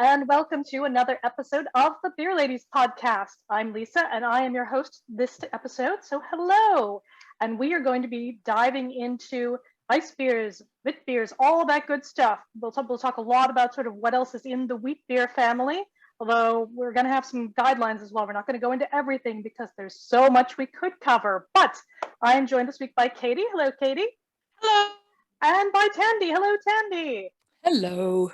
and welcome to another episode of the Beer Ladies podcast. I'm Lisa, and I am your host this episode. So, hello, and we are going to be diving into ice beers, wit beers, all that good stuff. We'll talk a lot about sort of what else is in the wheat beer family. Although we're going to have some guidelines as well. We're not going to go into everything because there's so much we could cover. But I am joined this week by Katie. Hello, Katie. Hello. And by Thandi. Hello, Thandi. Hello.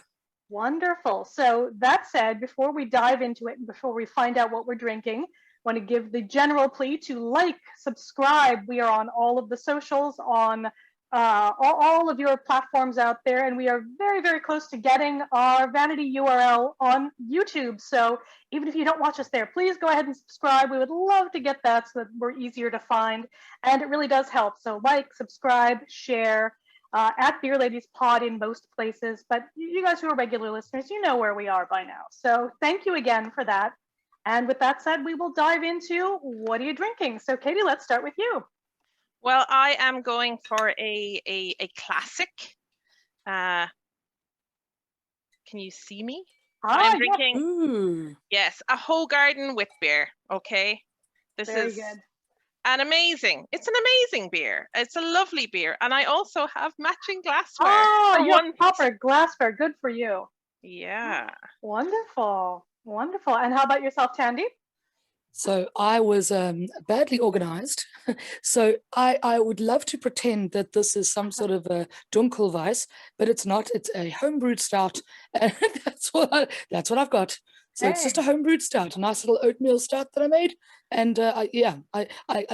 Wonderful. So that said, before we dive into it and before we find out what we're drinking, I want to give the general plea to like, subscribe. We are on all of the socials, on all of your platforms out there, and we are very, very close to getting our vanity URL on YouTube. So even if you don't watch us there, please go ahead and subscribe. We would love to get that so that we're easier to find, and it really does help. So like, subscribe, share. At Beer Ladies Pod in most places, but you guys who are regular listeners, you know where we are by now. So thank you again for that. And with that said, we will dive into what are you drinking? So Katie, let's start with you. Well, I am going for a classic. Can you see me? I'm drinking, yes, a Hoegaarden wit beer. Okay, this Very is good. It's an amazing beer. It's a lovely beer. And I also have matching glassware. Oh, you have proper glassware. Good for you. Yeah. Wonderful. Wonderful. And how about yourself, Thandi? So I was badly organized. So I would love to pretend that this is some sort of a Dunkelweiss, but it's not. It's a homebrewed stout. And that's what I've got. So It's just a homebrewed stout, a nice little oatmeal stout that I made. And I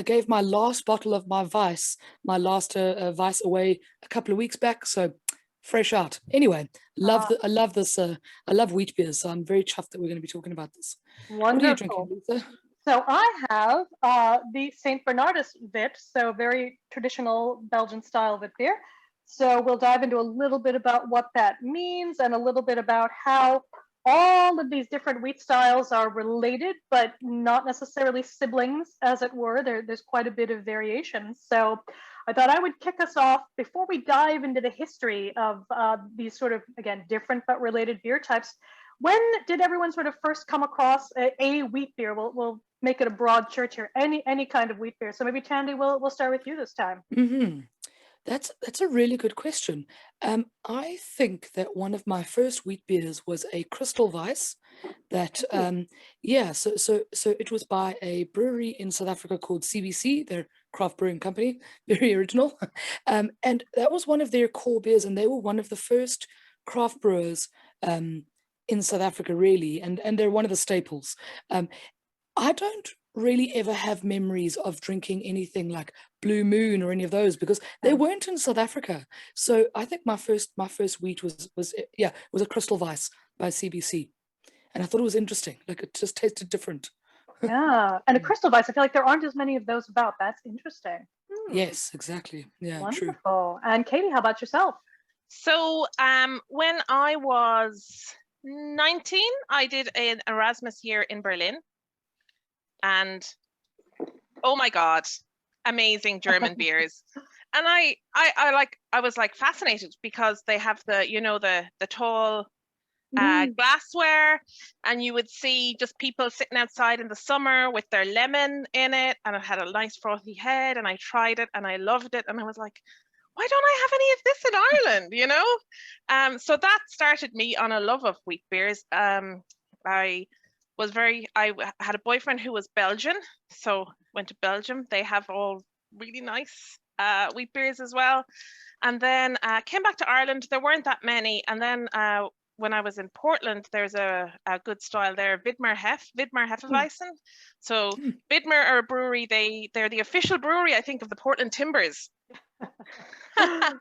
gave my last bottle of my Weiss, my last Weiss away a couple of weeks back. So fresh out. Anyway, I love this. I love wheat beers. So I'm very chuffed that we're going to be talking about this. Wonderful. What are you drinking, Lisa? So I have the St. Bernardus wit, so very traditional Belgian style wit beer. So we'll dive into a little bit about what that means and a little bit about how all of these different wheat styles are related, but not necessarily siblings, as it were. There's quite a bit of variation. So I thought I would kick us off before we dive into the history of these sort of, again, different but related beer types. When did everyone sort of first come across a wheat beer? We'll make it a broad church here. Any kind of wheat beer. So maybe Thandi, we'll start with you this time. Mm-hmm. That's a really good question. I think that one of my first wheat beers was a Crystal Weiss. That so it was by a brewery in South Africa called CBC. Their craft brewing company, very original. And that was one of their core beers, and they were one of the first craft brewers in South Africa, really, and they're one of the staples. I don't really ever have memories of drinking anything like Blue Moon or any of those because they weren't in South Africa. So I think my first wheat was a Crystal Weiss by CBC, and I thought it was interesting. Like it just tasted different. Yeah, and a Crystal Weiss, I feel like there aren't as many of those about. That's interesting. Yes, exactly. Yeah, wonderful. True. And Katie, how about yourself? So when I was 19, I did an Erasmus year in Berlin. And oh my God, amazing German beers. And I was like fascinated because they have the tall glassware, and you would see just people sitting outside in the summer with their lemon in it, and it had a nice frothy head, and I tried it and I loved it, and I was like, why don't I have any of this in Ireland, so that started me on a love of wheat beers. I had a boyfriend who was Belgian, so went to Belgium. They have all really nice wheat beers as well. And then came back to Ireland. There weren't that many. And then when I was in Portland, there's a good style there, Widmer Hefeweizen. So Widmer are a brewery. They're the official brewery, I think, of the Portland Timbers. And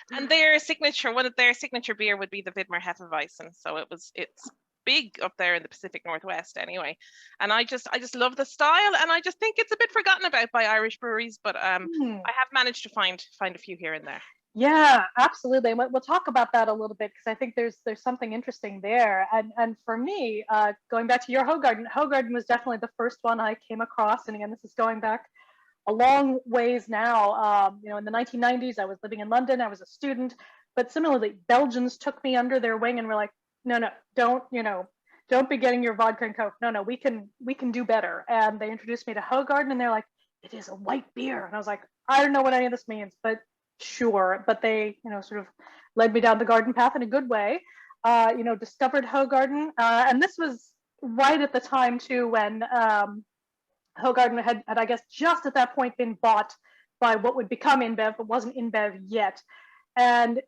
one of their signature beer would be the Widmer Hefeweizen. So it's big up there in the Pacific Northwest anyway, and I just love the style, and I just think it's a bit forgotten about by Irish breweries, but I have managed to find a few here and there. Yeah, absolutely. We'll talk about that a little bit because I think there's something interesting there. And for me, going back to your Hoegaarden was definitely the first one I came across, and again, this is going back a long ways now. In the 1990s, I was living in London. I was a student, but similarly, Belgians took me under their wing and were like, don't be getting your vodka and Coke. No, we can do better. And they introduced me to Hoegaarden, and they're like, it is a white beer. And I was like, I don't know what any of this means, but sure. But they, sort of led me down the garden path in a good way. Discovered Hoegaarden. And this was right at the time too when Hoegaarden had, I guess, just at that point been bought by what would become InBev, but wasn't InBev yet. And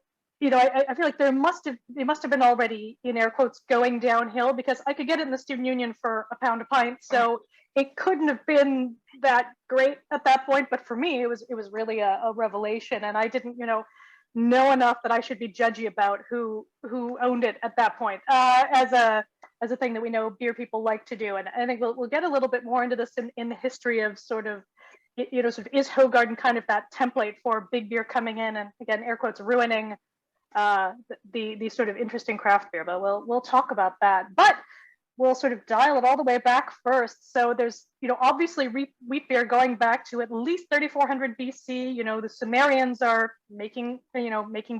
I feel like they must have been already, in air quotes, going downhill, because I could get it in the student union for £1 a pint. So it couldn't have been that great at that point. But for me, it was really a revelation. And I didn't, know enough that I should be judgy about who owned it at that point, as a thing that we know beer people like to do. And I think we'll get a little bit more into this in the history of sort of is Hoegaarden kind of that template for big beer coming in and, again, air quotes, ruining the sort of interesting craft beer. But we'll talk about that. But we'll sort of dial it all the way back first. So there's, obviously wheat beer going back to at least 3400 BC. The Sumerians are making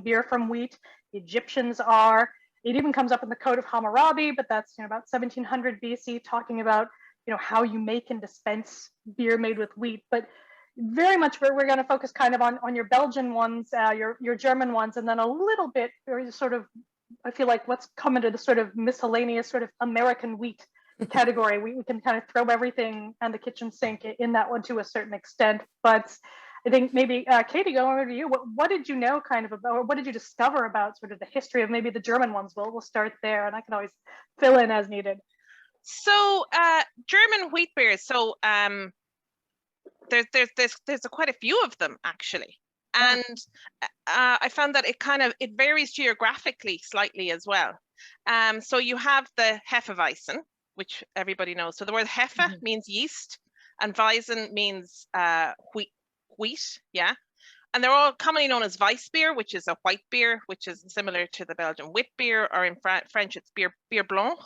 beer from wheat. The Egyptians are. It even comes up in the Code of Hammurabi, but that's about 1700 BC, talking about how you make and dispense beer made with wheat. But very much we're going to focus kind of on your Belgian ones, your German ones, and then a little bit sort of, I feel like, what's come into the sort of miscellaneous sort of American wheat category. We can kind of throw everything and the kitchen sink in that one to a certain extent. But I think maybe, Katie, going over to you, what did you know kind of about, or what did you discover about sort of the history of maybe the German ones? We'll start there, and I can always fill in as needed. So German wheat beers. So there's quite a few of them, actually. And I found that it varies geographically slightly as well. So you have the Hefeweizen, which everybody knows. So the word Hefe means yeast, and Weizen means wheat, yeah. And they're all commonly known as Weissbier, which is a white beer, which is similar to the Belgian wit beer, or in French it's beer blanc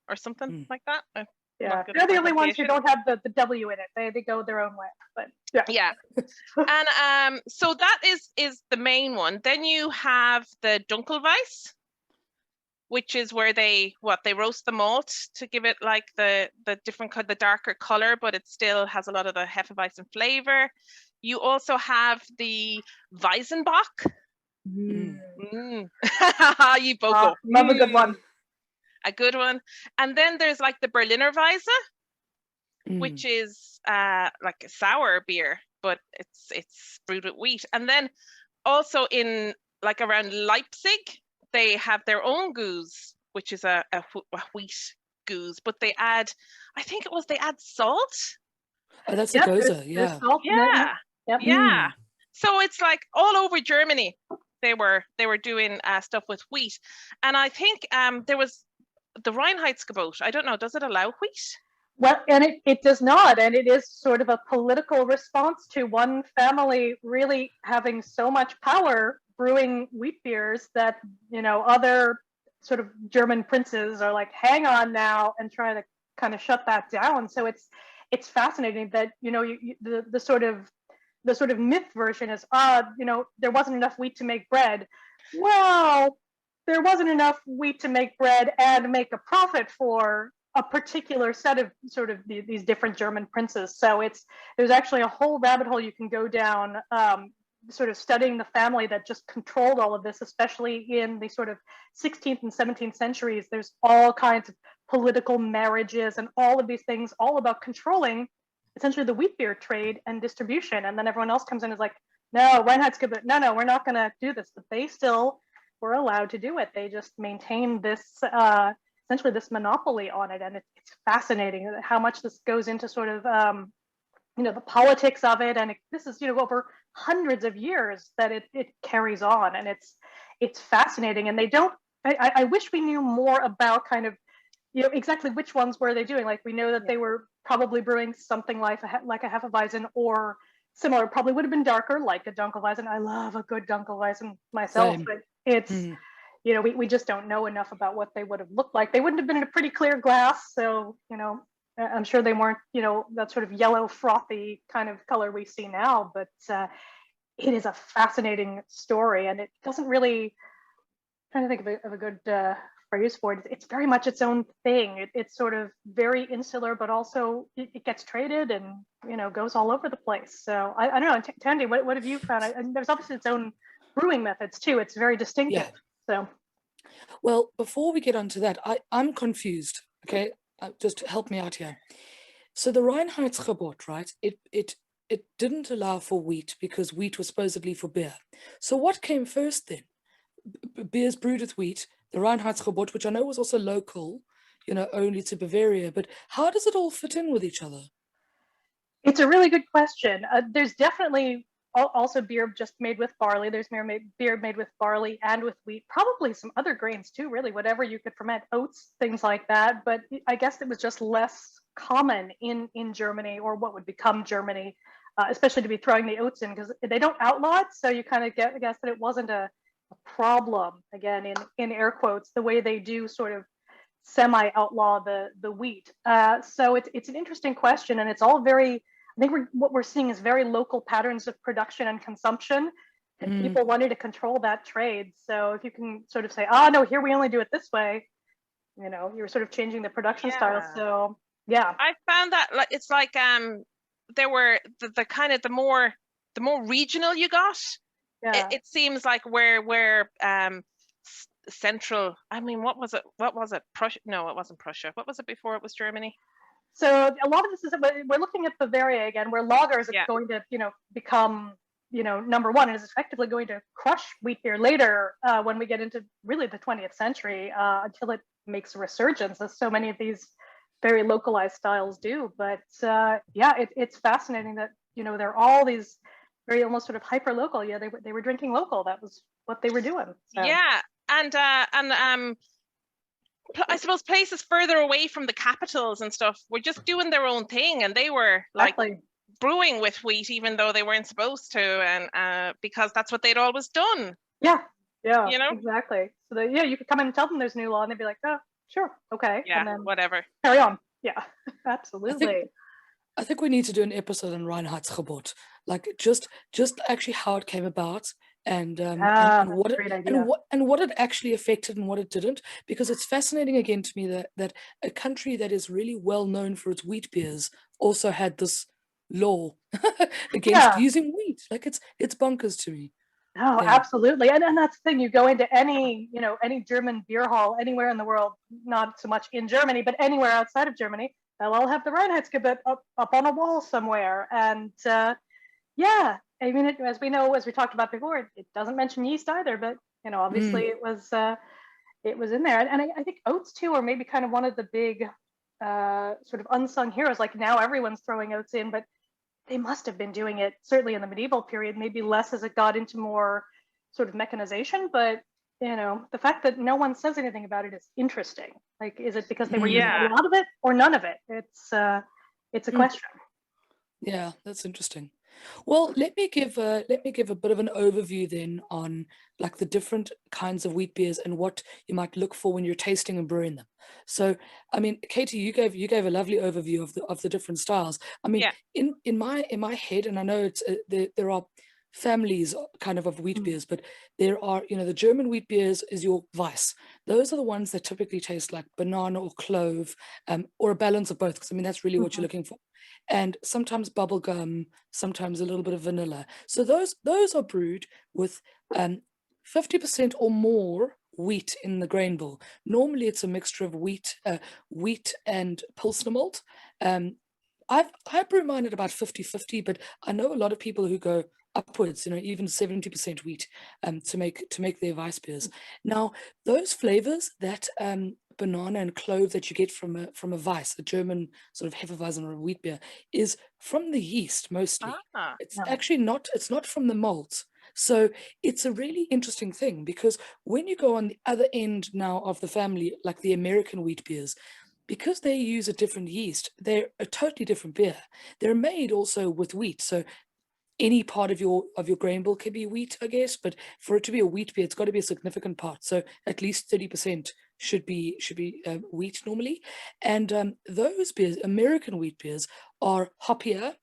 or something like that. Yeah, they're the only ones who don't have the W in it. They go their own way, but yeah. And so that is the main one. Then you have the Dunkelweiss, which is where they roast the malt to give it like the different the darker color, but it still has a lot of the Hefeweizen flavor. You also have the Weizenbock. You both love a good one. A good one. And then there's like the Berliner Weisse, which is like a sour beer, but it's brewed with wheat. And then also in like around Leipzig, they have their own goose, which is a wheat goose, but they add salt. Oh, that's a goza, yeah. Salt, yeah. So it's like all over Germany they were doing stuff with wheat. And I think there was the Reinheitsgebot. I don't know, does it allow wheat? Well, and it does not, and it is sort of a political response to one family really having so much power brewing wheat beers that other sort of German princes are like, hang on now, and try to kind of shut that down. So it's fascinating that the sort of myth version is there wasn't enough wheat to make bread. Well, there wasn't enough wheat to make bread and make a profit for a particular set of sort of these different German princes. So there's actually a whole rabbit hole you can go down, sort of studying the family that just controlled all of this, especially in the sort of 16th and 17th centuries. There's all kinds of political marriages and all of these things, all about controlling essentially the wheat beer trade and distribution. And then everyone else comes in and is like, no, Reinheitsgebot, no, we're not going to do this. But they still were allowed to do it. They just maintained this essentially this monopoly on it. And it's fascinating how much this goes into sort of the politics of it. And this is over hundreds of years that it carries on, and it's fascinating. And they don't. I wish we knew more about kind of exactly which ones were they doing. Like, we know that they were probably brewing something like a Hefeweizen or similar. Probably would have been darker, like a Dunkelweizen. I love a good Dunkelweizen myself. Same. But it's we just don't know enough about what they would have looked like. They wouldn't have been in a pretty clear glass, so I'm sure they weren't that sort of yellow frothy kind of color we see now. But it is a fascinating story, and it doesn't really trying to think of a good phrase for it. It's very much its own thing. It's sort of very insular, but also it gets traded and, goes all over the place. So I don't know, Thandi, what have you found? And there's obviously its own brewing methods too. It's very distinctive. Yeah. So, Well, before we get onto that, I'm confused. Okay, just help me out here. So the Reinheitsgebot, right? It didn't allow for wheat because wheat was supposedly for beer. So what came first then? Beers brewed with wheat, the Reinheitsgebot, which I know was also local, only to Bavaria. But how does it all fit in with each other? it's a really good question. There's definitely also beer just made with barley. There's beer made with barley and with wheat, probably some other grains too, really, whatever you could ferment, oats, things like that. But I guess it was just less common in Germany, or what would become Germany, especially to be throwing the oats in, because they don't outlaw it. So you kind of guess that it wasn't a problem, again, in air quotes, the way they do sort of semi-outlaw the wheat. So it's an interesting question, and it's all very, I think what we're seeing is very local patterns of production and consumption, and people wanting to control that trade. So if you can sort of say, no, here we only do it this way, you're sort of changing the production style. So yeah, I found that it's like there were the kind of the more regional you got. yeah. It seems like where central. I mean, what was it? Prussia? No, it wasn't Prussia. What was it before it was Germany? So a lot of this is, we're looking at Bavaria again, where lagers are going to, become, number one, and is effectively going to crush wheat beer later, when we get into really the 20th century, until it makes a resurgence, as so many of these very localized styles do. But it's fascinating that, there are all these very almost sort of hyper local. Yeah, they were drinking local. That was what they were doing. So. Yeah, and I suppose places further away from the capitals and stuff were just doing their own thing, and they were like brewing with wheat, even though they weren't supposed to, and because that's what they'd always done. Yeah, exactly. So you could come in and tell them there's new law, and they'd be like, oh, sure, okay, yeah, and then whatever, carry on. Yeah, absolutely. I think we need to do an episode on Reinheitsgebot, like just actually how it came about, and what it actually affected and what it didn't, because it's fascinating again to me that a country that is really well known for its wheat beers also had this law against using wheat. Like it's bonkers to me. Oh, yeah. Absolutely. And that's the thing, you go into any German beer hall anywhere in the world, not so much in Germany, but anywhere outside of Germany, they'll all have the Reinheitsgebot up on a wall somewhere. And I mean, as we know, as we talked about before, it doesn't mention yeast either, but obviously it was in there. And I think oats too are maybe kind of one of the big sort of unsung heroes. Like now everyone's throwing oats in, but they must have been doing it certainly in the medieval period, maybe less as it got into more sort of mechanization. But the fact that no one says anything about it is interesting. Like, is it because they were using a lot of it or none of it? It's a question. Yeah, that's interesting. Well, let me give a bit of an overview then on like the different kinds of wheat beers and what you might look for when you're tasting and brewing them. So, I mean, Katie, you gave a lovely overview of the different styles. I mean, in my head, and I know it's there are families kind of wheat beers, but there are, the German wheat beers is your Weiss. Those are the ones that typically taste like banana or clove, or a balance of both, because I mean that's really what you're looking for. And sometimes bubblegum, sometimes a little bit of vanilla. So those are brewed with 50% or more wheat in the grain bill. Normally it's a mixture of wheat and Pilsner malt. I brew mine at about 50-50, but I know a lot of people who go upwards, even 70% wheat, to make their Weiss beers. Now, those flavors, that banana and clove that you get from a Weiss, a German sort of Hefeweizen or a wheat beer, is from the yeast mostly. It's actually not. It's not from the malt. So it's a really interesting thing, because when you go on the other end now of the family, like the American wheat beers, because they use a different yeast, they're a totally different beer. They're made also with wheat. So any part of your grain bill can be wheat, I guess, but for it to be a wheat beer, it's got to be a significant part. So at least 30% should be wheat normally. And those beers, American wheat beers, are hoppier.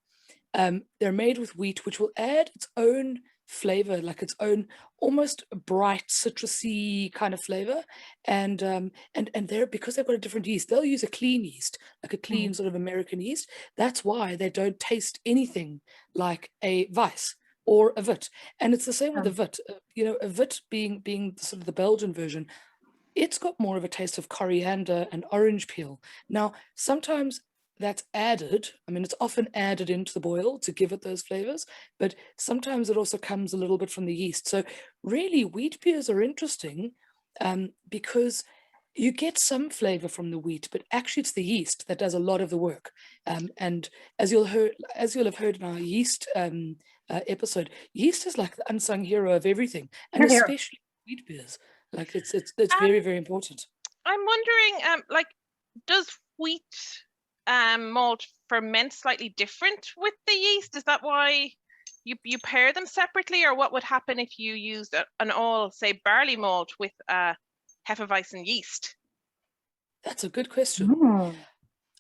They're made with wheat, which will add its own flavor, like its own almost bright citrusy kind of flavor. And they're, because they've got a different yeast, they'll use a clean yeast, like a clean sort of American yeast. That's why they don't taste anything like a Weiss or a Wit. And it's the same with the Wit. A Wit being sort of the Belgian version, it's got more of a taste of coriander and orange peel. Now, sometimes that's added. I mean, it's often added into the boil to give it those flavors, but sometimes it also comes a little bit from the yeast. So really, wheat beers are interesting because you get some flavor from the wheat, but actually it's the yeast that does a lot of the work. And as you'll have heard in our yeast episode, yeast is like the unsung hero of everything, and especially wheat beers. Like it's very, very important. I'm wondering, like, does wheat malt ferment slightly different with the yeast? Is that why you pair them separately, or what would happen if you used an all, say, barley malt with Hefeweizen yeast? That's a good question.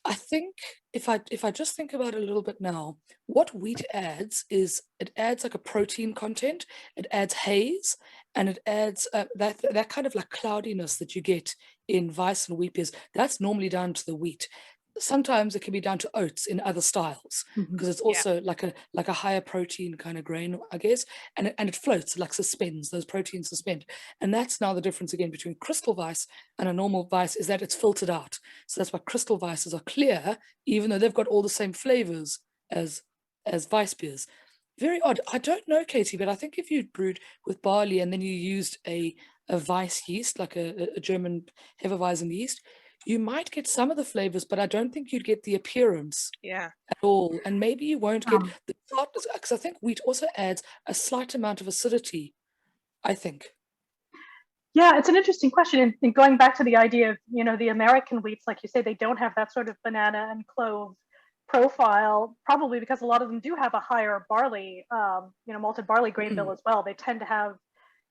I think if I just think about it a little bit now, what wheat adds is it adds like a protein content, it adds haze, and it adds that kind of like cloudiness that you get in Weiss and wheat beers. That's normally down to the wheat. Sometimes it can be down to oats in other styles because it's also like a higher protein kind of grain, I guess, and it floats, like suspends, those proteins suspend. And that's now the difference again between crystal Weiss and a normal Weiss, is that it's filtered out. So that's why crystal Weisses are clear, even though they've got all the same flavors as Weiss beers. Very odd. I don't know, Katie, but I think if you brewed with barley and then you used a Weiss yeast, like a German Hefeweizen yeast, you might get some of the flavors, but I don't think you'd get the appearance at all. And maybe you won't get the tartness, because I think wheat also adds a slight amount of acidity, I think. Yeah, it's an interesting question. And going back to the idea of, the American wheats, like you say, they don't have that sort of banana and clove profile, probably because a lot of them do have a higher barley, malted barley grain bill as well. They tend to have,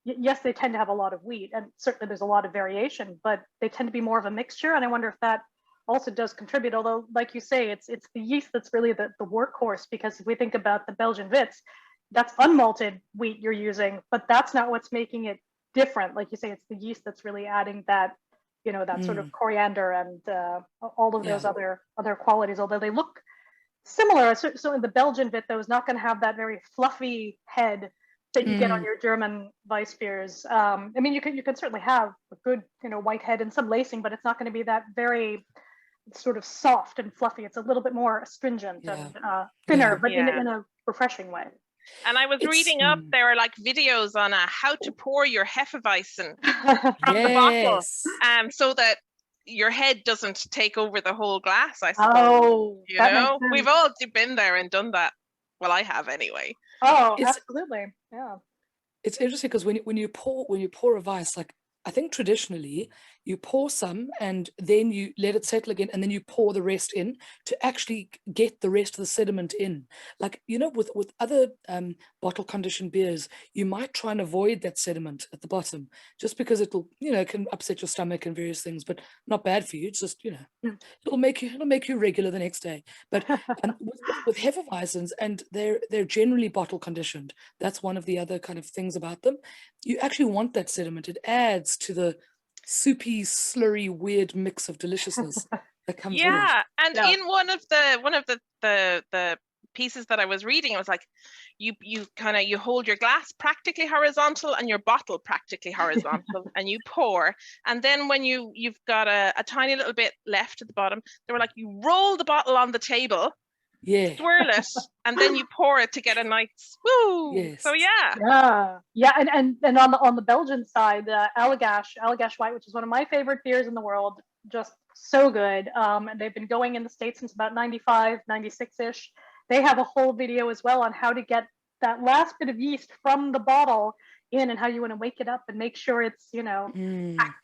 they tend to have a lot of wheat, and certainly there's a lot of variation, but they tend to be more of a mixture. And I wonder if that also does contribute, although like you say, it's the yeast that's really the workhorse, because if we think about the Belgian Wits, that's unmalted wheat you're using, but that's not what's making it different. Like you say, it's the yeast that's really adding that, that sort of coriander and all of those other qualities, although they look similar. So in the Belgian Wit, though, is not going to have that very fluffy head that you get on your German Weiss beers. I mean, you can certainly have a good, white head and some lacing, but it's not going to be that very sort of soft and fluffy. It's a little bit more astringent and thinner, but in a refreshing way. And I was reading up, there are like videos on how to pour your Hefeweizen from the bottle, so that your head doesn't take over the whole glass, I suppose. We've all been there and done that. Well, I have anyway. Oh, absolutely. Yeah. It's interesting because when you pour a Weiss, like I think traditionally you pour some and then you let it settle again and then you pour the rest in to actually get the rest of the sediment in. Like, with other bottle conditioned beers, you might try and avoid that sediment at the bottom just because it'll, can upset your stomach and various things, but not bad for you. It's just, it'll make you regular the next day. But with Hefeweizens, and they're generally bottle conditioned. That's one of the other kind of things about them. You actually want that sediment. It adds to the soupy, slurry, weird mix of deliciousness that comes with it. And in one of the pieces that I was reading, it was like you hold your glass practically horizontal and your bottle practically horizontal, and you pour, and then when you've got a tiny little bit left at the bottom, they were like, you roll the bottle on the table, swirl it, and then you pour it to get a nice woo. Yes. So and on the Belgian side, Allagash White, which is one of my favorite beers in the world, just so good. And they've been going in the States since about 95, 96-ish. They have a whole video as well on how to get that last bit of yeast from the bottle in, and how you want to wake it up and make sure it's,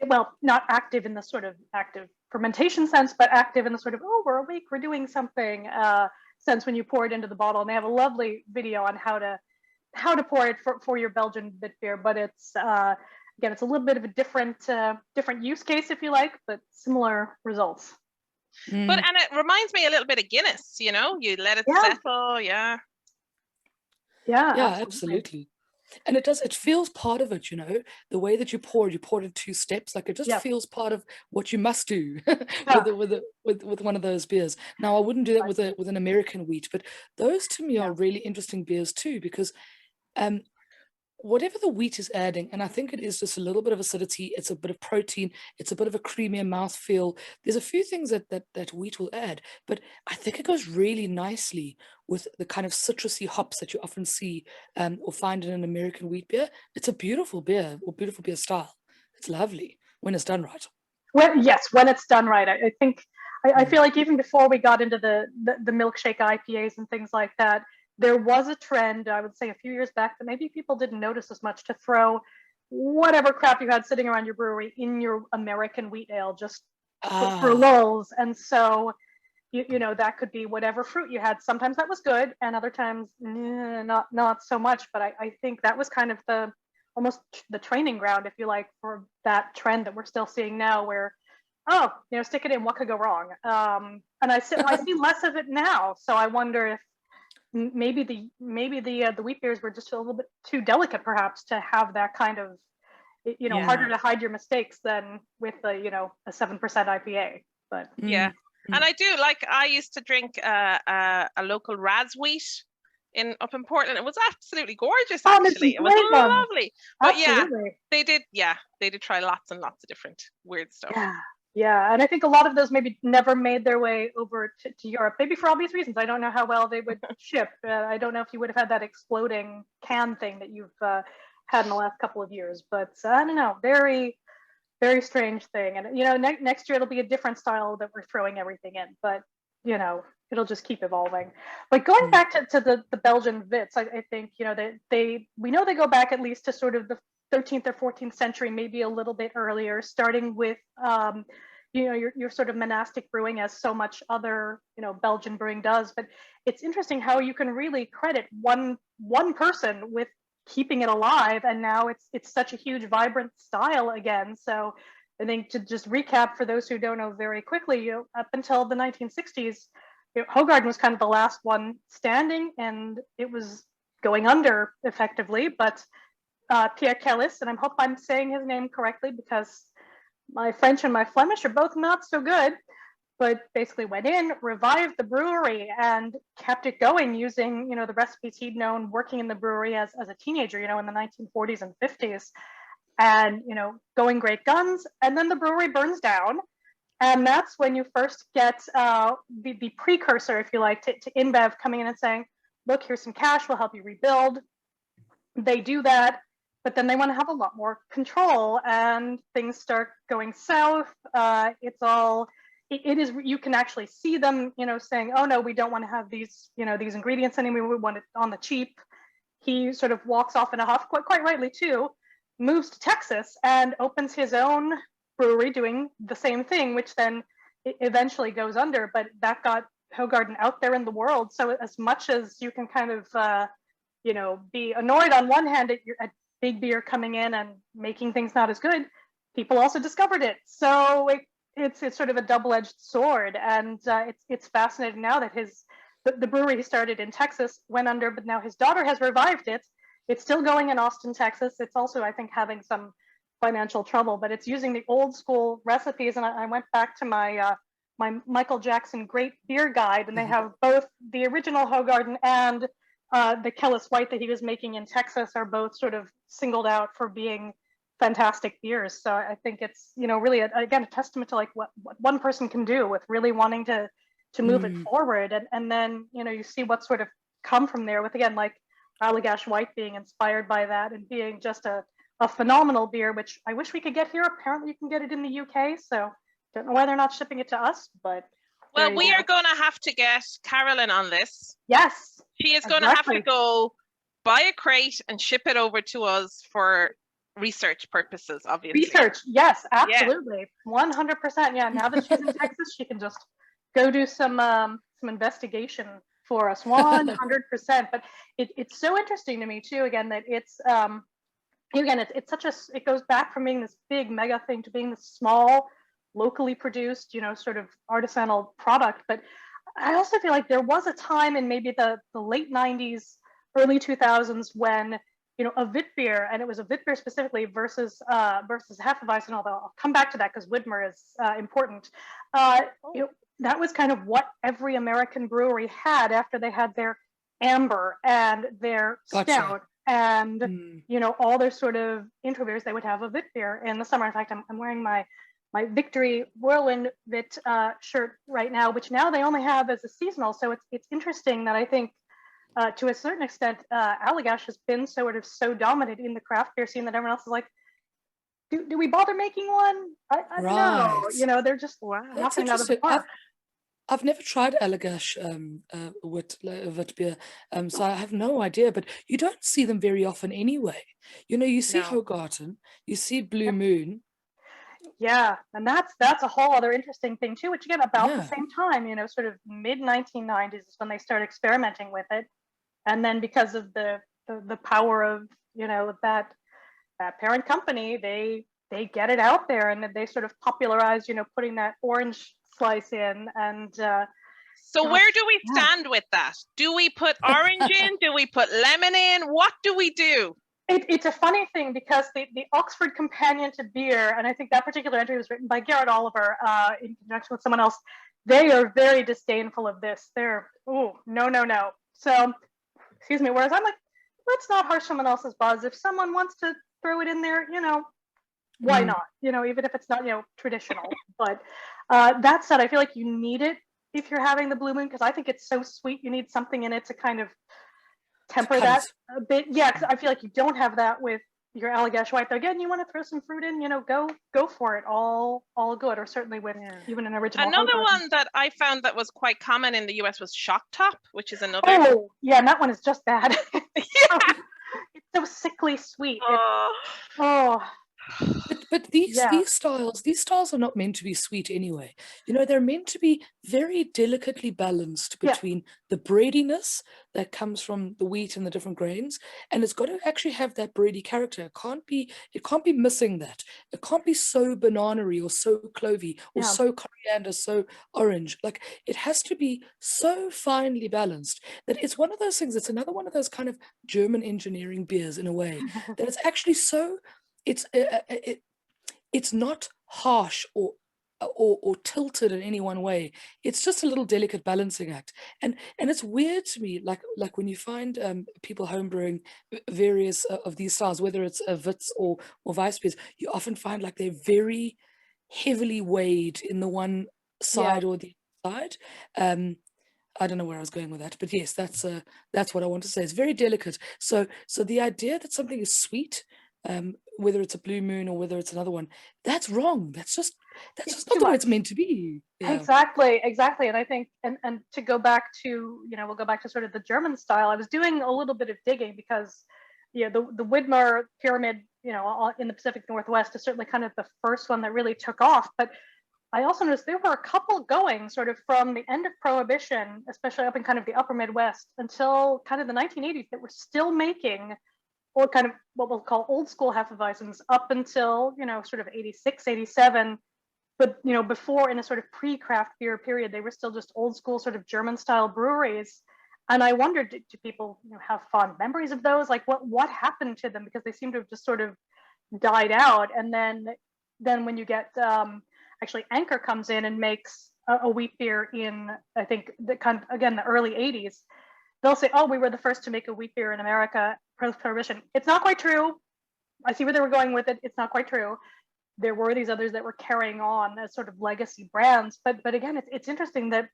well, not active in the sort of active fermentation sense, but active in the sort of, we're awake, we're doing something sense when you pour it into the bottle. And they have a lovely video on how to pour it for your Belgian Wit beer. But it's again, it's a little bit of a different use case, if you like, but similar results. And it reminds me a little bit of Guinness. You let it settle. Yeah, absolutely. And it feels part of it, the way that you pour it in 2 steps, like it just Yeah. feels part of what you must do Yeah. with one of those beers. Now, I wouldn't do that with an American wheat, but those to me are really interesting beers too, because whatever the wheat is adding, and I think it is just a little bit of acidity, it's a bit of protein, it's a bit of a creamier mouthfeel. There's a few things that wheat will add, but I think it goes really nicely with the kind of citrusy hops that you often see or find in an American wheat beer. It's a beautiful beer, or beautiful beer style. It's lovely when it's done right. Yes, when it's done right. I think I feel like even before we got into the milkshake IPAs and things like that, there was a trend, I would say a few years back, that maybe people didn't notice as much, to throw whatever crap you had sitting around your brewery in your American wheat ale, just for lulz. And so, that could be whatever fruit you had. Sometimes that was good, and other times not so much. But I think that was kind of almost the training ground, if you like, for that trend that we're still seeing now, where stick it in, what could go wrong? And I see less of it now. So I wonder if maybe the wheat beers were just a little bit too delicate, perhaps, to have that kind of harder to hide your mistakes than with a 7% IPA. But and I do, like, I used to drink a local Raz wheat up in Portland. It was absolutely gorgeous, actually. It was lovely. But absolutely. they did try lots and lots of different weird stuff. Yeah, and I think a lot of those maybe never made their way over to Europe, maybe for obvious reasons. I don't know how well they would ship. I don't know if you would have had that exploding can thing that you've had in the last couple of years, but I don't know, very, very strange thing. And next year it'll be a different style that we're throwing everything in, but it'll just keep evolving. But going back to the Belgian Wits, I think we know they go back at least to sort of the 13th or 14th century, maybe a little bit earlier, starting with your sort of monastic brewing, as so much other Belgian brewing does. But it's interesting how you can really credit one person with keeping it alive, and now it's such a huge, vibrant style again. So I think, to just recap for those who don't know very quickly, up until the 1960s, Hoegaarden was kind of the last one standing, and it was going under effectively. But Pierre Kellis, and I hope I'm saying his name correctly, because my French and my Flemish are both not so good, but basically went in, revived the brewery, and kept it going using the recipes he'd known working in the brewery as a teenager, in the 1940s and 50s, and going great guns. And then the brewery burns down, and that's when you first get the precursor, if you like, to InBev coming in and saying, look, here's some cash, we'll help you rebuild. They do that, but then they want to have a lot more control, and things start going south. It is, you can actually see them, saying, oh no, we don't want to have these ingredients anymore, we want it on the cheap. He sort of walks off in a huff, quite rightly too, moves to Texas and opens his own brewery doing the same thing, which then eventually goes under. But that got Hoegaarden out there in the world. So as much as you can kind of be annoyed on one hand at big beer coming in and making things not as good, people also discovered it. So it's sort of a double-edged sword. And it's fascinating now that the brewery he started in Texas went under, but now his daughter has revived it. It's still going in Austin, Texas. It's also, I think, having some financial trouble, but it's using the old school recipes. And I went back to my Michael Jackson Great Beer Guide, and they have both the original Hoegaarden and the Kellis White that he was making in Texas are both sort of singled out for being fantastic beers. So I think it's really again a testament to like what one person can do with really wanting to move it forward, and then you see what sort of come from there, with again like Allagash White being inspired by that and being just a phenomenal beer, which I wish we could get here. Apparently you can get it in the UK, so don't know why they're not shipping it to us, but well, we are going to have to get Carolyn on this. Yes, she is going to have to go buy a crate and ship it over to us for research purposes, obviously. Research, yes, absolutely, 100%. Yeah, now that she's in Texas, she can just go do some investigation for us, 100%. But it's so interesting to me too, again, that it's it's such it goes back from being this big mega thing to being this small, locally produced, sort of artisanal product. But I also feel like there was a time in maybe the late 90s, early 2000s when a wit beer, and it was a wit beer specifically versus Hefeweizen, although I'll come back to that because Widmer is important. That was kind of what every American brewery had after they had their amber and their stout and all their sort of intro beers. They would have a wit beer in the summer. In fact, I'm wearing my Victory Whirlwind Wit shirt right now, which now they only have as a seasonal. So it's interesting that I think to a certain extent, Allagash has been so dominant in the craft beer scene that everyone else is like, do we bother making one? I Right. know, they're just That's knocking it out of the interesting. park. I've never tried Allagash wit beer, so I have no idea. But you don't see them very often anyway. You see No. Hogarten, you see Blue Moon. Yeah, and that's a whole other interesting thing too, which again, about the Yeah. same time, sort of mid 1990s is when they start experimenting with it. And then because of the power of, that parent company, they get it out there and they sort of popularize, putting that orange slice in. And so where do we stand with that? Do we put orange in? Do we put lemon in? What do we do? It's a funny thing because the Oxford Companion to Beer, and I think that particular entry was written by Garrett Oliver in conjunction with someone else, they are very disdainful of this. They're, no. So, excuse me, whereas I'm like, let's not harsh someone else's buzz. If someone wants to throw it in there, why not? Even if it's not, traditional. But that said, I feel like you need it if you're having the Blue Moon, because I think it's so sweet. You need something in it to kind of temper that a bit. Yeah, because I feel like you don't have that with your Allagash White. Though again, you want to throw some fruit in, go for it. All good, or certainly with even an original. Another one that I found that was quite common in the US was Shock Top, which is another. Oh, yeah, and that one is just bad. Yeah. It's so sickly sweet. But these styles are not meant to be sweet anyway. They're meant to be very delicately balanced between the breadiness that comes from the wheat and the different grains, and it's got to actually have that bready character. It can't be missing that. It can't be so banana-y or so clovey or so coriander, so orange. Like, it has to be so finely balanced that it's one of those things. It's another one of those kind of German engineering beers in a way that it's actually so. It's not harsh or tilted in any one way. It's just a little delicate balancing act, and it's weird to me, like when you find people homebrewing various of these styles, whether it's Wits or Weiss beers, you often find like they're very heavily weighed in the one side or the side. I don't know where I was going with that, but yes, that's what I want to say. It's very delicate. So the idea that something is sweet, whether it's a Blue Moon or whether it's another one, that's wrong. That's just not the way it's meant to be. Yeah. Exactly. And I think, and to go back to, we'll go back to sort of the German style. I was doing a little bit of digging because, the Widmer pyramid, in the Pacific Northwest is certainly kind of the first one that really took off. But I also noticed there were a couple going sort of from the end of Prohibition, especially up in kind of the upper Midwest, until kind of the 1980s, that were still making or kind of what we'll call old school Hefeweizens up until, sort of 86, 87. But, before, in a sort of pre-craft beer period, they were still just old school sort of German style breweries. And I wondered, do people, have fond memories of those? Like what happened to them? Because they seem to have just sort of died out. And then when you get, actually Anchor comes in and makes a wheat beer in, I think, the early 80s. They'll say, oh, we were the first to make a wheat beer in America post-Prohibition. It's not quite true. I see where they were going with it. It's not quite true. There were these others that were carrying on as sort of legacy brands. But again, it's interesting that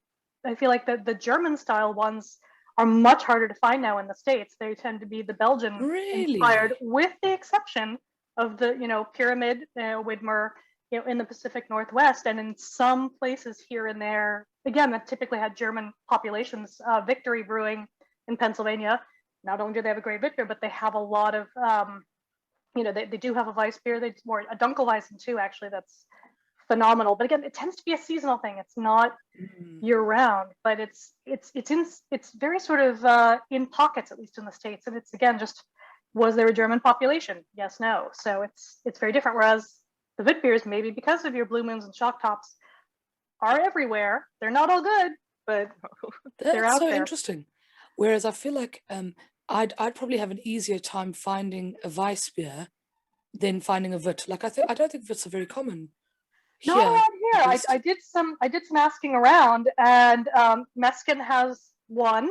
I feel like the German style ones are much harder to find now in the States. They tend to be the Belgian inspired, with the exception of the, Pyramid, Widmer, in the Pacific Northwest, and in some places here and there, again, that typically had German populations. Victory Brewing in Pennsylvania, not only do they have a great wheat beer, but they have a lot of, they do have a Weiss beer. They more a Dunkelweizen too, actually. That's phenomenal. But again, it tends to be a seasonal thing. It's not year round, but it's very sort of in pockets, at least in the States. And it's, again, just, was there a German population? Yes, no. So it's very different. Whereas the wit beers, maybe because of your Blue Moons and Shock Tops, are everywhere. They're not all good, but they're out there. That's so there. interesting. Whereas I feel like I'd probably have an easier time finding a Weiss beer than finding a Wit. Like I don't think Wits are very common Not here. around here. at I, least. I did some asking around, and Meskin has one.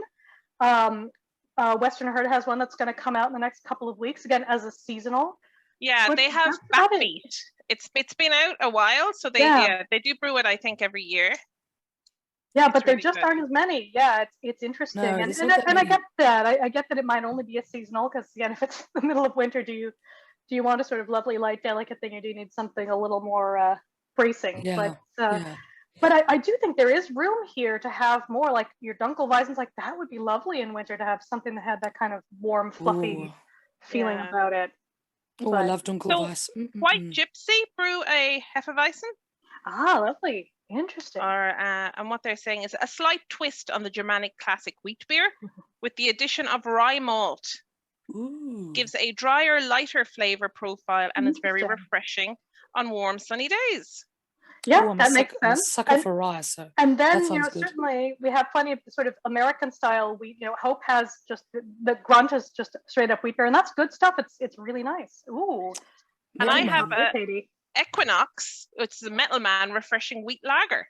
Western Herd has one that's going to come out in the next couple of weeks, again as a seasonal. Yeah, But they have that's about it. Backbeat. It's been out a while, so they they do brew it, I think, every year. Yeah, It's but there really just good. aren't as many. Yeah, it's interesting, No, and there's and, not I, that and I many. get that. I get that it might only be a seasonal, because again, if it's the middle of winter, do you want a sort of lovely, light, delicate thing, or do you need something a little more bracing? Yeah, yeah. But I do think there is room here to have more, like your Dunkelweisens, like that would be lovely in winter to have something that had that kind of warm, fluffy Ooh. feeling Yeah. about it. Oh, I But- love Dunkelweiss. White Gypsy brew a Hefeweizen, lovely. Interesting. or and what they're saying is a slight twist on the Germanic classic wheat beer with the addition of rye malt. Ooh. Gives a drier, lighter flavor profile and is very Interesting. refreshing on warm, sunny days. Yeah, Ooh, I'm that a makes I'm a sense. sucker for rye, so And then, that sounds good. certainly we have plenty of sort of American style wheat. Hope has just the grunt is just straight up wheat beer, and that's good stuff. It's really nice. Ooh. And I Yum. have a Katie. Equinox, it's the Metal Man refreshing wheat lager.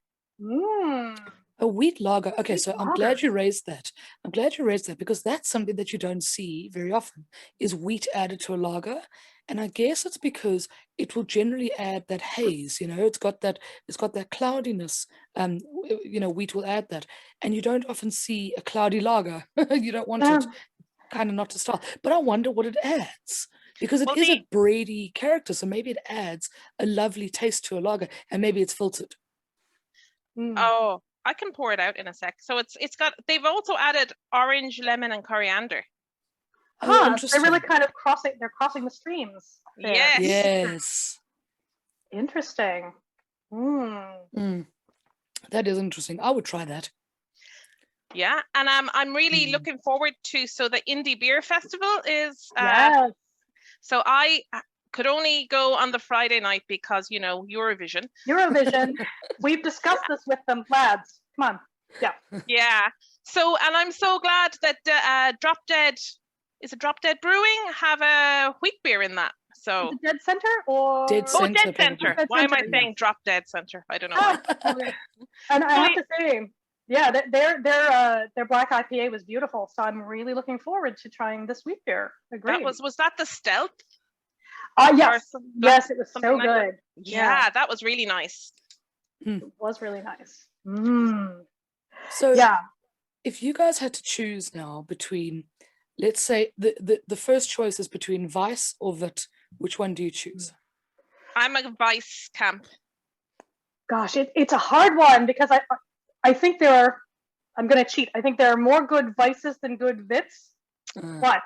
A wheat lager. Okay, Wheat so I'm lager. glad you raised that. I'm glad you raised that, because that's something that you don't see very often, is wheat added to a lager. And I guess it's because it will generally add that haze, it's got that cloudiness. Wheat will add that. And you don't often see a cloudy lager. You don't want Yeah. it kind of not to start. But I wonder what it adds. Because it Well, is a bready character, so maybe it adds a lovely taste to a lager, and maybe it's filtered. Oh, I can pour it out in a sec. So they've also added orange, lemon, and coriander. Oh, They're interesting. really kind of crossing the streams there. Yes. Yes. Interesting. That is interesting. I would try that. Yeah, and I'm really looking forward to, so the Indie Beer Festival is Yes. so I could only go on the Friday night because Eurovision. We've discussed this with them, lads. Come on. Yeah. Yeah. So, and I'm so glad that Drop Dead Brewing have a wheat beer in that. So The Dead Center or Dead Oh, Center, Dead Center. Dead Why am I Center, saying Drop Dead Center? I don't know why. And I have to say, yeah, their black IPA was beautiful. So I'm really looking forward to trying this wheat beer. Agreed. Was that the Stealth? Yes. Or Yes, it was so something like that? good. Yeah, that was really nice. It was really nice. So Yeah. if you guys had to choose now between, let's say the first choice is between Weiss or Wit, which one do you choose? I'm a Weiss camp. Gosh, it's a hard one, because I think I'm going to cheat. I think there are more good Weisses than good Wits, but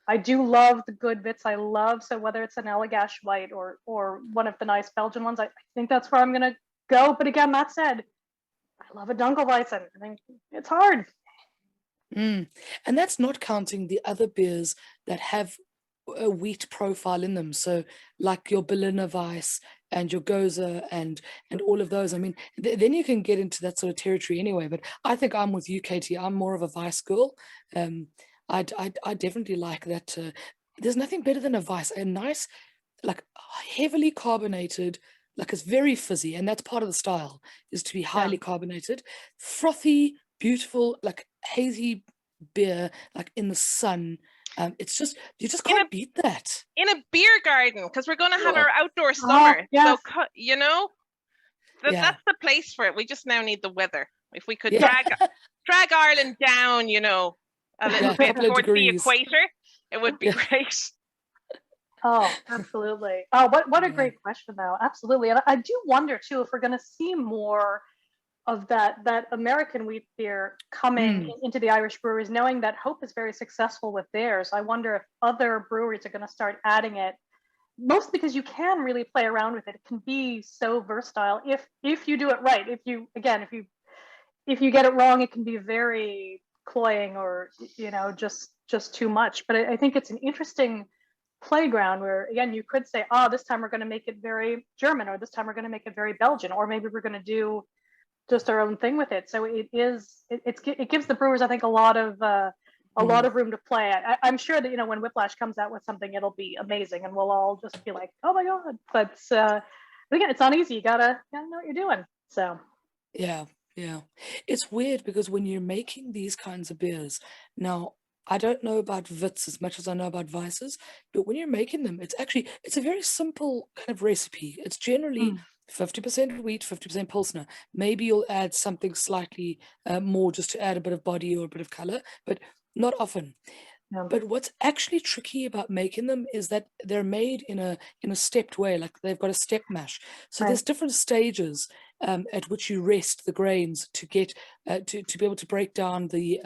I do love the good Wits. So whether it's an Allagash White or one of the nice Belgian ones, I think that's where I'm going to go. But again, that said, I love a Dunkelweizen. I think it's hard. And that's not counting the other beers that have a wheat profile in them. So like your Berliner Weiss and your Goza and all of those. I mean, then you can get into that sort of territory anyway. But I think I'm with you, Katie. I'm more of a Weiss girl. I definitely like that. There's nothing better than a Weiss. A nice, like heavily carbonated, like it's very fizzy, and that's part of the style, is to be highly carbonated, frothy, beautiful, like hazy beer, like in the sun. It's just, you just can't beat that. In a beer garden, because we're going to have our outdoor Oh, summer. yes. So, that's the place for it. We just now need the weather. If we could Yeah. drag Ireland down, a little bit couple of towards the degrees. equator, it would be great. Oh, absolutely. Oh, what a great question, though. Absolutely. And I do wonder, too, if we're going to see more of that American wheat beer coming into the Irish breweries, knowing that Hope is very successful with theirs. I wonder if other breweries are going to start adding it, mostly because you can really play around with it. It can be so versatile if you do it right. If you get it wrong, it can be very cloying or just too much. But I think it's an interesting playground where, again, you could say, this time we're going to make it very German, or this time we're going to make it very Belgian, or maybe we're going to do just our own thing with it. So it gives the brewers, I think, a lot of a lot of room to play. I'm sure that, you know, when Whiplash comes out with something, it'll be amazing, and we'll all just be like, oh my god. But again, it's not easy. You gotta know what you're doing. So Yeah, yeah. It's weird because when you're making these kinds of beers, now I don't know about Wits as much as I know about Weisses, but when you're making them, it's a very simple kind of recipe. It's generally 50% wheat, 50% Pilsner. Maybe you'll add something slightly more just to add a bit of body or a bit of color, but not often. But what's actually tricky about making them is that they're made in a stepped way, like they've got a step mash. So there's different stages at which you rest the grains to get to be able to break down the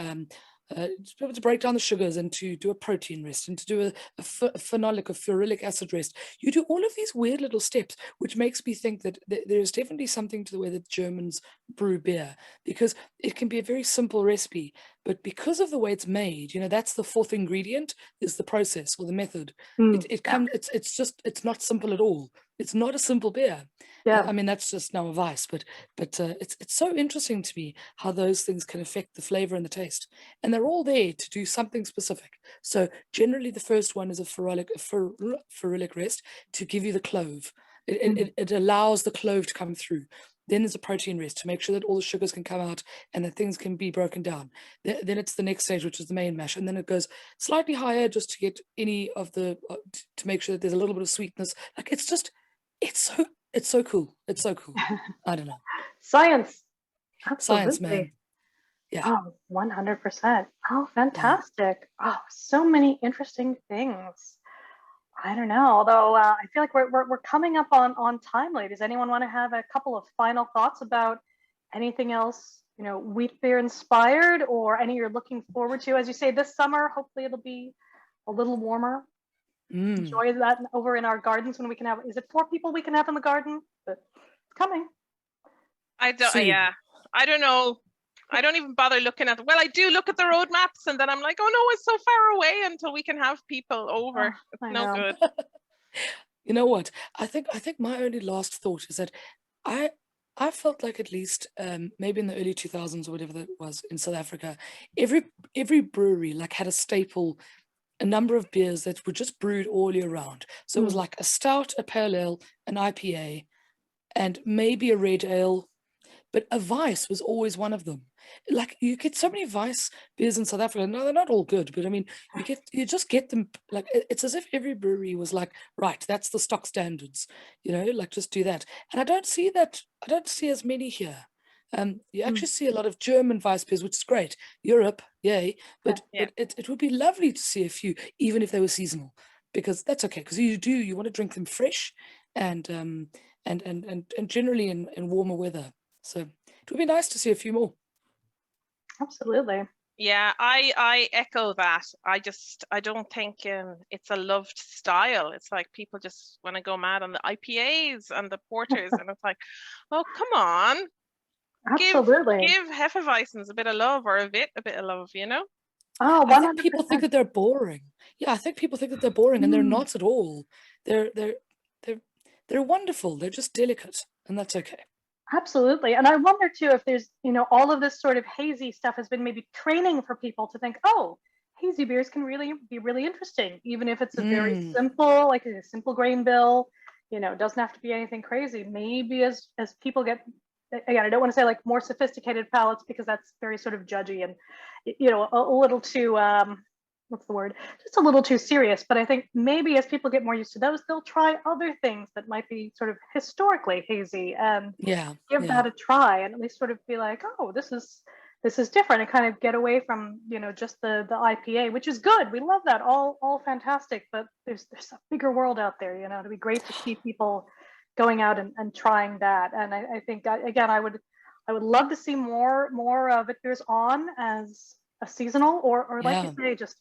sugars and to do a protein rest and to do a phenolic or ferulic acid rest. You do all of these weird little steps, which makes me think that there's definitely something to the way that Germans brew beer, because it can be a very simple recipe, but because of the way it's made, you know, that's the fourth ingredient, is the process or the method. It's not simple at all. It's not a simple beer. yeah. I mean, that's just now a vice, but it's so interesting to me how those things can affect the flavor and the taste, and they're all there to do something specific. So generally, the first one is a ferulic rest to give you the clove. It allows the clove to come through. Then there's a protein rest to make sure that all the sugars can come out and that things can be broken down. Then it's the next stage, which is the main mash, and then it goes slightly higher just to get any of the to make sure that there's a little bit of sweetness. Like it's so cool. It's so cool. I don't know. Science. Absolutely. Science, man. Yeah. Oh, 100%. Oh, fantastic. Oh, so many interesting things. I don't know, although I feel like we're coming up on time, ladies. Anyone want to have a couple of final thoughts about anything else, you know, wheat beer inspired, or any you're looking forward to? As you say, this summer, hopefully it'll be a little warmer. Enjoy that over in our gardens when we can have, is it 4 people we can have in the garden? But it's coming. I don't know. I don't even bother looking at, well, I do look at the road maps, and then I'm like, oh no, it's so far away until we can have people over. It's no good. You know what? I think my only last thought is that I felt like, at least maybe in the early 2000s or whatever that was in South Africa, every brewery like had a staple, a number of beers that were just brewed all year round. So it was like a stout, a pale ale, an IPA, and maybe a red ale, but a Weiss was always one of them. Like, you get so many Weiss beers in South Africa. No, they're not all good, but I mean, you just get them. Like, it's as if every brewery was like, right, that's the stock standards, you know, like, just do that. And I don't see as many here. You actually see a lot of German Weiss beers, which is great. Europe, yay. But it would be lovely to see a few, even if they were seasonal, because that's okay. Because you want to drink them fresh and generally in warmer weather. So it would be nice to see a few more. Absolutely. Yeah, I echo that. I don't think it's a loved style. It's like people just want to go mad on the IPAs and the porters, and it's like, oh, come on. Absolutely. Give Hefeweizens a bit of love, or a bit of love, you know? Oh, 100%. I think people think that they're boring. Yeah, I think people think that they're boring, and they're not at all. They're wonderful. They're just delicate, and that's okay. Absolutely. And I wonder too if there's, you know, all of this sort of hazy stuff has been maybe training for people to think, oh, hazy beers can really be really interesting, even if it's a very simple, like a simple grain bill, you know, it doesn't have to be anything crazy. Maybe as people get, again, I don't want to say like more sophisticated palates, because that's very sort of judgy and, you know, a little too, what's the word? Just a little too serious. But I think maybe as people get more used to those, they'll try other things that might be sort of historically hazy and give that a try, and at least sort of be like, oh, this is different, and kind of get away from, you know, just the IPA, which is good. We love that, all fantastic. But there's a bigger world out there, you know. It'd be great to see people going out and trying that. And I think again, I would love to see more Wit beers on as a seasonal, or like you say, just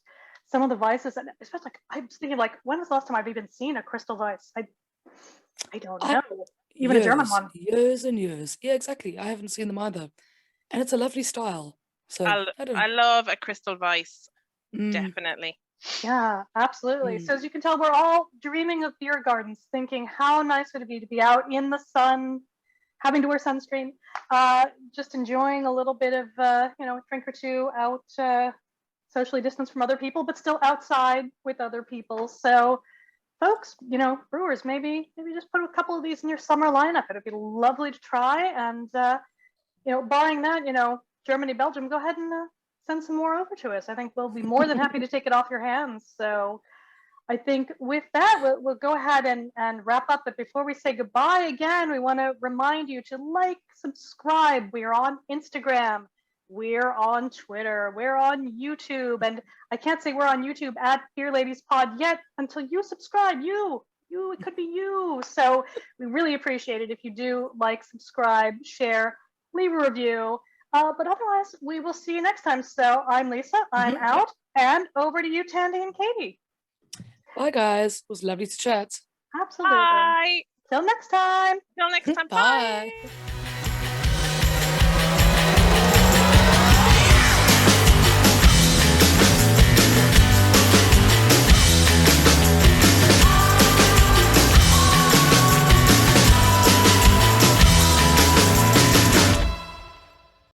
some of the Weisses, and especially like, I'm thinking like, when was the last time I've even seen a crystal Weiss? I don't know. Even a German one. Years and years. Yeah, exactly. I haven't seen them either. And it's a lovely style. So I love a crystal Weiss. Definitely. Yeah, absolutely. So as you can tell, we're all dreaming of beer gardens, thinking how nice would it be to be out in the sun, having to wear sunscreen, just enjoying a little bit of, you know, a drink or two out socially distanced from other people, but still outside with other people. So folks, brewers, maybe just put a couple of these in your summer lineup. It'd be lovely to try. And, barring that, Germany, Belgium, go ahead and send some more over to us. I think we'll be more than happy to take it off your hands. So I think with that, we'll go ahead and wrap up. But before we say goodbye again, we want to remind you to like, subscribe. We are on Instagram. We're on Twitter. We're on YouTube. And I can't say we're on YouTube at beerladiespodcast yet until you subscribe. It could be you. So we really appreciate it if you do like, subscribe, share, leave a review. But otherwise, we will see you next time. So I'm Lisa. I'm out. And over to you, Thandi and Katie. Bye, guys. It was lovely to chat. Absolutely. Bye. Till next time. Till next time. Bye. Bye.